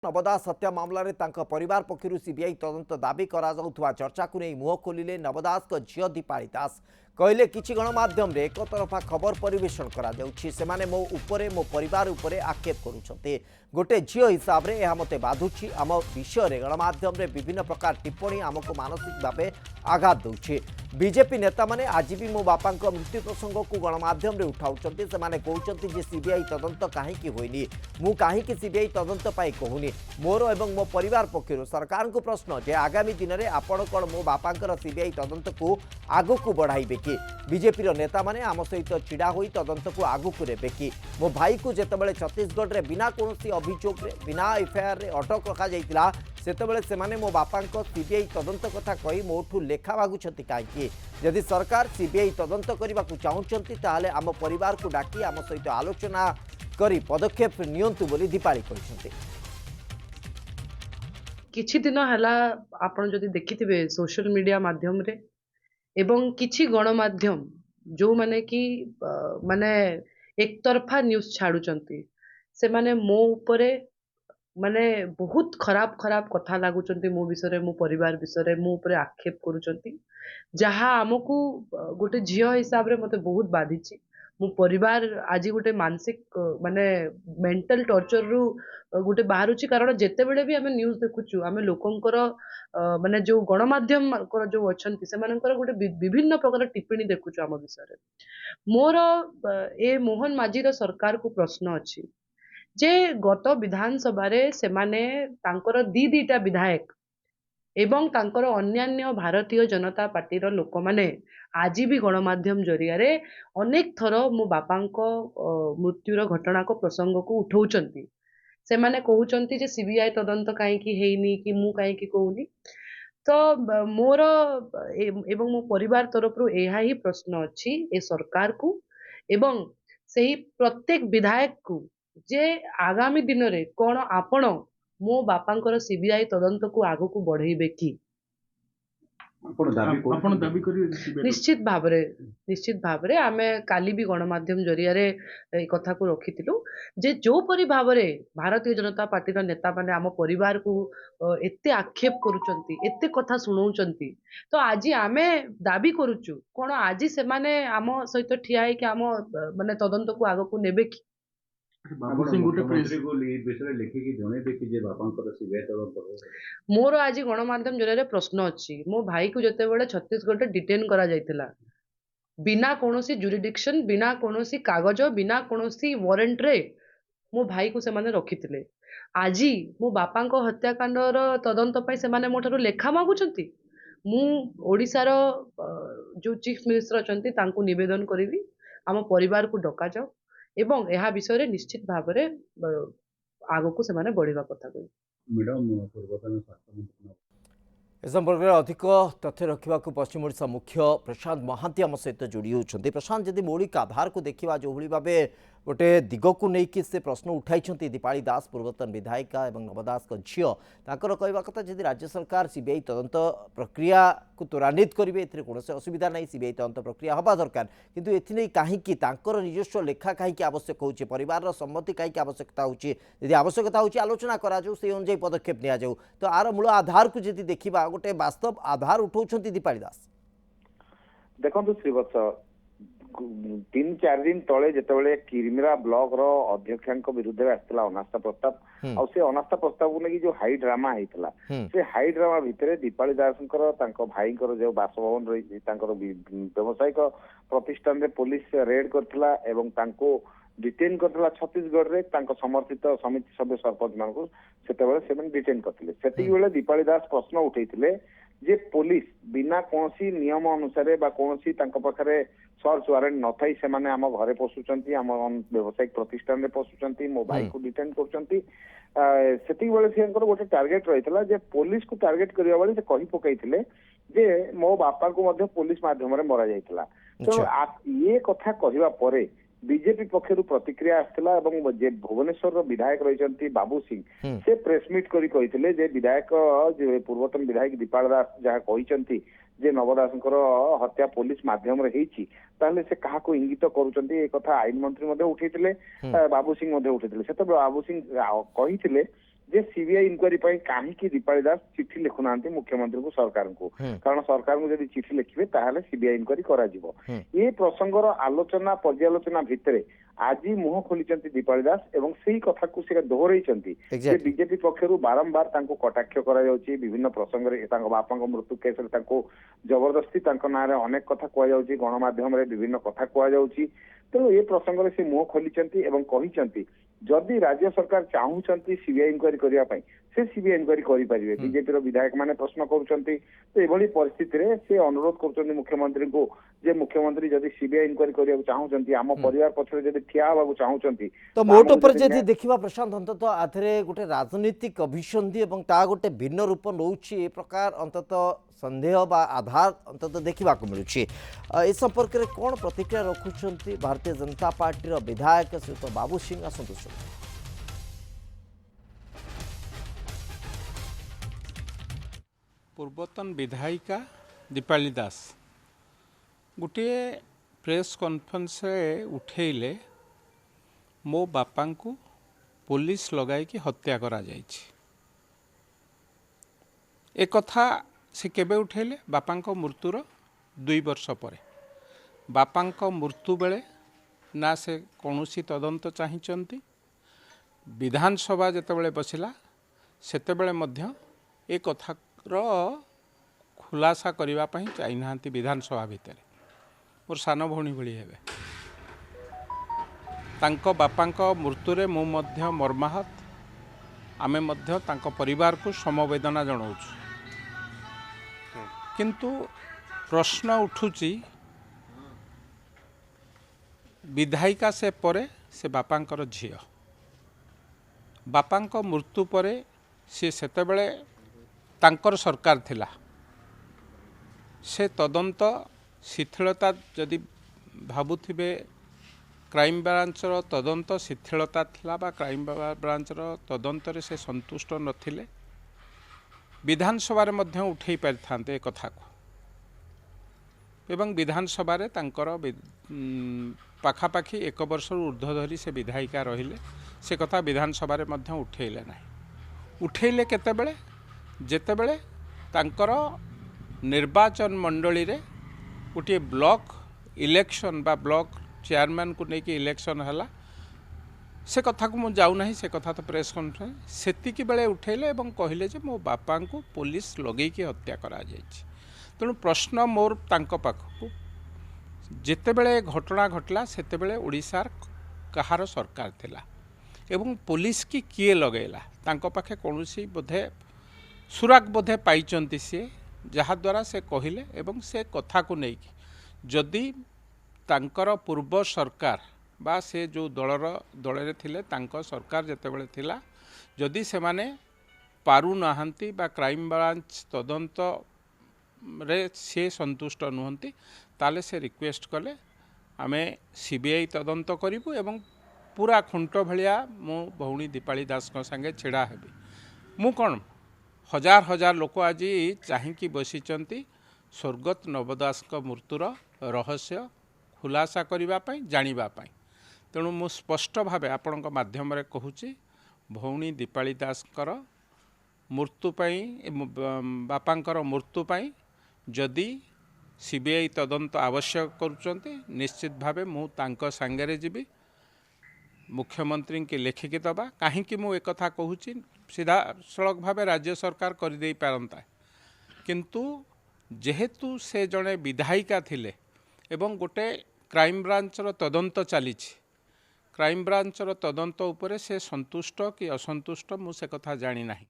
नव दास हत्या मामला रे तांका परिवार पक्षरु सीबीआई तदंत दाबी करा जाउथुवा चर्चा को नहीं मुह खोलिले नव दास को झियो दीपाली दास कहले किछि गणमाध्यम रे एक तरफा खबर परिवेषण करा जाउछि सेमाने मो उपरे मो परिवार उपरे आक्षेप करूछन्ते गोटे झियो हिसाब रे एहा मते बाधुछि आम विषय रे गणमाध्यम रे विभिन्न प्रकार टिप्पणी आमको मानसिक भावे आघात दउछि बीजेपी नेता माने आज भी मो बापा मृत्यु प्रसंग को गणमाध्यम रे उठाउछन्ते सेमाने कहउछन्ते जे सीबीआई तदंत काहेकि होइनी मु काहेकि सीबीआई तदंत पाई कहूनी मोर एवं मो परिवार पक्षरु सरकार को प्रश्न जे आगामी दिन में आपण कौन मो बापांकर सीबीआई तदंत को आगु को बढ़ाइबे कि बीजेपी नेता माने आम सहित छिड़ा होई तदंत को आगु को नेबे कि मो भाई को जेतेबेले छत्तीसगढ़ रे बिना कोनोसी अभियोग रे बिना एफआईआर रे अटक रखा जाइतिला सेतेबेले सेमाने मो बापांको सीबीआई तदंत कथा कही मोठू लेखा मागुछंती काहेकि यदि सरकार सीबीआई तदंत करबा को चाहुछंती ताहाले आम परिवार को डाकी आम सहित आलोचना करी पदक्षेप नियंतु बोली दीपाली कहिसंती। किछि दिन हला आपण जदि देखिथिबे सोशल मीडिया माध्यम रे एवं किछि गणमाध्यम जो माने कि माने एक तरफा न्यूज छाड़ुचंती से माने मो उपरे माने बहुत खराब खराब कथा लागुचंती मो विषय मो परिवार विषय मो उपरे आक्षेप करूचंती जहा हमकु गोटे झियो हिसाब रे मते बहुत बाधिची मो परिवार आज गोटे मानसिक माने मेंटल टॉर्चर रु गोटे बाहरुची कारण जेते बेले भी हमें न्यूज देखुचु हमें लोकंकर माने जो गणमाध्यम जो अछंती सेमानकर गोटे विभिन्न प्रकार टिप्पणी देखुचु हम विषय मोर ए मोहन माझी रो सरकार को प्रश्न अछि जे गत विधानसभा रे सेमाने तांकर दीटा विधायक एवं तांकर अन्यान्य भारतीय जनता पार्टी रो लोक माने आज भी गणमाध्यम जरिया रे अनेक थर मो बापांको मृत्युर घटना को प्रसंग को उठाउचंती से माने कहउचंती जे सीबीआई तदंत काहे की हेइनी कि मु काहे की कहउनी तो मोर एवं मो परिवार तरफ रु एहा ही प्रश्न अछि ए सरकार को एवं सेही प्रत्येक विधायक को जे आगामी दिन रे कोन आपण मो बापांकर सीबीआई तदंत को आगो को बढ़ेबे कि निश्चित भावरे आमे काली भी गणमाध्यम जरिया रे ए कथा को रखिथिलु जे जो परि भावरे भारतीय जनता पार्टी रो नेता माने आम परिवार को एते आक्षेप करूचंती एते कथा सुनाउचंती तो आज आमे दाबी करूचु कोन आज से माने आम सहित ठिया है कि आम माने तदंत को आगो को नेबे कि मोर आज गणमाध्यम जरिया प्रश्न अच्छी मो भाई को जिते बड़े छत्तीसगढ़ डिटेन करा जाइतिला बिना कोनोसी जुरिडिक्शन बिना कोनोसी कागज बिना कोनोसी वारंट रे मो भाई को सेमाने रखिथिले आज मो बापांको हत्याकांडर तदंत पाई सेमाने मोठारु लेखा मागुचंती मु ओडिसा रो जो चीफ मिनिस्टर अछंती तांको निवेदन करिवि आम परिवार को डका जाओ एवं यह विषय रे निश्चित भाव रे आगो को सेमाने बढ़िबा कथा कहि ए संपर्क में अधिक तथ्य रखा पश्चिम ओडिशा मुख्य प्रशांत महांती आम सहित जोड़ी होती प्रशांत जदि मौलिक आधार को देखा जो भाव गोटे दिग को लेकिन से प्रश्न उठाई दीपाली दास पूर्वतन विधायिका और नवदास झील तांकर कहवा कथा जदि राज्य सरकार सीबीआई तदंत प्रक्रिया को त्वरान्वित करेंगे ए कौन असुविधा नहीं सीबीआई तदंत प्रक्रिया हवा दरकार किंतु एथि कहीं निजस्व लेखा कहीं आवश्यक होची परिवार सम्मति कहीं आवश्यकता होची यदि आवश्यकता होची आलोचना करा जाऊ से अनुसार पदक्षेप निया जाऊ तो आर मूल आधार को जदि देखा गोटे वास्तव आधार उठाउछंती दीपाली दास देखो श्रीवत्स 3-4 दिन तले जितेबाला किरमिरा ब्लॉक रो अध्यक्ष विरुद्ध आसला अनास्था प्रस्ताव आ से अनास्था प्रस्ताव को लेकिन जो हाई ड्रामा होता से हाई ड्रामा भितर दीपाली दास भाई जो बासभवन रही व्यवसायिक प्रतिष्ठान पुलिस रेड करथिला एवं तांको डिटेन करथिला छत्तीसगढ़ रे समर्थित समिति सभ्य सरपंच मानक से डिटेन करथिले सेति बेले दीपाली दास प्रश्न उठैथिले जे पुलिस बिना कोनसी नियम अनुसार बा कोनसी पाखरे सर्च वारंट न थाई से माने आम घरे पशुचंती आम व्यवसायिक प्रतिष्ठान रे पशुचंती मो भाई को डिटेन करचंती सेति बेले से गोटे टार्गेट रहितला जे पुलिस को टार्गेट करिया बेले से कहि पकैथिले जे मो बापा को मध्य पुलिस माध्यम रे मरा जाइतला तो ये कथा कहिबा परे बीजेपी पक्षर प्रतिक्रिया आसला जे भुवनेश्वर विधायक रही बाबू सिंह से प्रेसमिट करी विधायक पूर्वतन विधायक दीपाल दास जहाँ कहते जे नवदास हत्या पुलिस माध्यम ताले से कहा इंगित करुँचे एक आईन मंत्री उठे बाबू सिंह उठे से बाबू सिंह कही जे सीबीआई इंक्वायरी ପାଇଁ କାହିଁକି ଦୀପାଳି ଦାସ ଚିଠି ଲେଖୁନାହାନ୍ତି ମୁଖ୍ୟମନ୍ତ୍ରୀଙ୍କୁ ସରକାରଙ୍କୁ କାରଣ ସରକାରଙ୍କୁ ଯଦି ଚିଠି ଲେଖିବେ ତାହେଲେ ସିବିଆଇ ଇନକ୍ୱାରି କରାଯିବ ଏ ପ୍ରସଙ୍ଗର ଆଲୋଚନା ପର୍ଯ୍ୟାଲୋଚନା ଭିତରେ ଆଜି ମୁହଁ ଖୋଲିଛନ୍ତି ଦୀପାଳି ଦାସ ଏବଂ ସେଇ କଥାକୁ ସେ ଦୋହରେଇଛନ୍ତି ଯେ ବିଜେପି ପକ୍ଷରୁ ବାରମ୍ବାର ତାଙ୍କୁ କଟାକ୍ଷ କରାଯାଉଛି ବିଭିନ୍ନ ପ୍ରସଙ୍ଗରେ ତାଙ୍କ ବାପାଙ୍କ ମୃତ୍ୟୁ କେସରେ ତାଙ୍କୁ ଜବରଦସ୍ତି ତାଙ୍କ ନାଁରେ ଅନେକ କଥା କୁହାଯାଉଛି ଗଣମାଧ୍ୟମରେ ବିଭିନ୍ନ କଥା କୁହାଯାଉଛି ତେଣୁ ଏ ପ୍ରସଙ୍ଗରେ ସେ ମୁହଁ ଖୋଲିଛନ୍ତି ଏବଂ କହିଛନ୍ତି ଯଦି ରାଜ୍ୟ ସରକାର ଚାହୁଁଛନ୍ତି ସିବିଆଇ ଇନକ୍ୱାରି କରିବା ପାଇଁ ସେ ସିବିଆଇ ଇନକ୍ୱାରି କରିପାରିବେ ବିଜେପିର ବିଧାୟକ ମାନେ ପ୍ରଶ୍ନ କରୁଛନ୍ତି ତ ଏଭଳି ପରିସ୍ଥିତିରେ ସେ ଅନୁରୋଧ କରୁଛନ୍ତି ମୁଖ୍ୟମନ୍ତ୍ରୀଙ୍କୁ ଯେ ମୁଖ୍ୟମନ୍ତ୍ରୀ ଯଦି ସିବିଆଇ ଇନକ୍ୱାରି କରିବାକୁ ଚାହୁଁଛନ୍ତି ଆମ ପରିବାର ପଛରେ ଯଦି ଠିଆ ହେବାକୁ ଚାହୁଁଛନ୍ତି तो मोट पर जदि देखा प्रशांत अंतत आधे गोटे राजनीतिक अभिसंधि और ता गोटे भिन्न रूप नौ प्रकार अंतत संदेह बा आधार अंतत देखा मिलूँ ए संपर्क में कौन प्रतिक्रिया रखुंट भारतीय जनता पार्टी विधायक श्रीयुत बाबू सिंह आसतु पूर्वतन विधायिका दीपाली दास गोटे प्रेस कॉन्फ्रेंस उठेले मो बापा को पुलिस लगाई हत्या करा जायछि ए कथा से केबे उठेले बापा मृत्युर 2 वर्ष पर बापा मृत्यु बेले ना से कौनसी तदंत चाहिंचंती विधानसभा जेतेबेले बसिला सेतेबेले मध्य ए कथा खुलासा करने चाहिना विधानसभा भितर मोर सान भौणी भली हेबे तांको बापांको मृत्युरे मु मध्य मर्माहत आमे मध्य तांको परिवार को समवेदना जनाऊँ किंतु प्रश्न उठुची विधायिका से परे से बापांकर झियो बापांको मृत्यु परे से सेतेबेले तांकर सरकार थिला से तदंत शिथिलता जदि भाबुथिबे क्राइम ब्रांचर तदंत शिथिलता थिला बा क्राइम ब्रांचर तदंतरे से संतुष्ट नथिले विधानसभा रे मध्य उठेई पारिथान्ते कथा को एवं विधानसभा रे तांकर पाखापाखि 1 वर्ष ऊर्ध्व धरी से विधायिका रहिले से कथा विधानसभा रे मध्य उठेइले नाही उठेइले केतेबेले जेतेबेले तांकर निर्वाचन मंडली रे गोटे ब्लॉक इलेक्शन बा ब्लॉक चेयरमैन को लेकिन इलेक्शन है से कथा को मुझे जाऊ ना से कथा तो प्रेस कॉन्फ्रेंस सेतिकी बेले उठेले एवं कहले जे मो बापा को पुलिस लगे हत्या करा जायछि तेणु प्रश्न मोर तांको पाखकु जेतेबेले घटना घटला सेतेबेले ओडिशार कहार सरकार थिला एवं पुलिस की किए लगेला तांको पाखे कोनोसी बोधे सुराग बोधे पाइचंती सी जहाद्वारा से कहले एवं से कथा को नहीं जदि तांकर पूर्व सरकार बा से जो दलरे थिले तांको सरकार जेतेबेले थिला जदि से माने पारु नाहंती बा क्राइम ब्रांच तदंत रे से संतुष्ट नुहंती ताले से रिक्वेस्ट कले आमे सीबीआई तदंत करिबु एवं पूरा खुंट भलिया मो भौणी दीपाली दास को संगे छिड़ा हेबी मु कोन हजार हजार लोक आज चाहिकी बसीचंती स्वर्गत नवदास मृत्युर रहस्य खुलासा करने जानापी तेणु मु स्पष्ट भाव आपण माध्यम कहूँ भौणी दीपाली दास मृत्युपाई बापांकर मृत्युपाई जदि सीबीआई तदंत आवश्यक करुँच निश्चित भाव मु तांको सांगरे जीवी मुख्यमंत्री के लेखिकी दबा कहीं मु एक कथा कहूँ सीधा सड़क भाव राज्य सरकार कर दे पारंता किंतु जेहेतु से जड़े विधायिका थिले एवं गोटे क्राइम ब्रांचर तदंत चली क्राइम ब्रांचर तदंत उपरे से संतुष्ट कि असंतुष्ट मु से कथा जानी नहीं।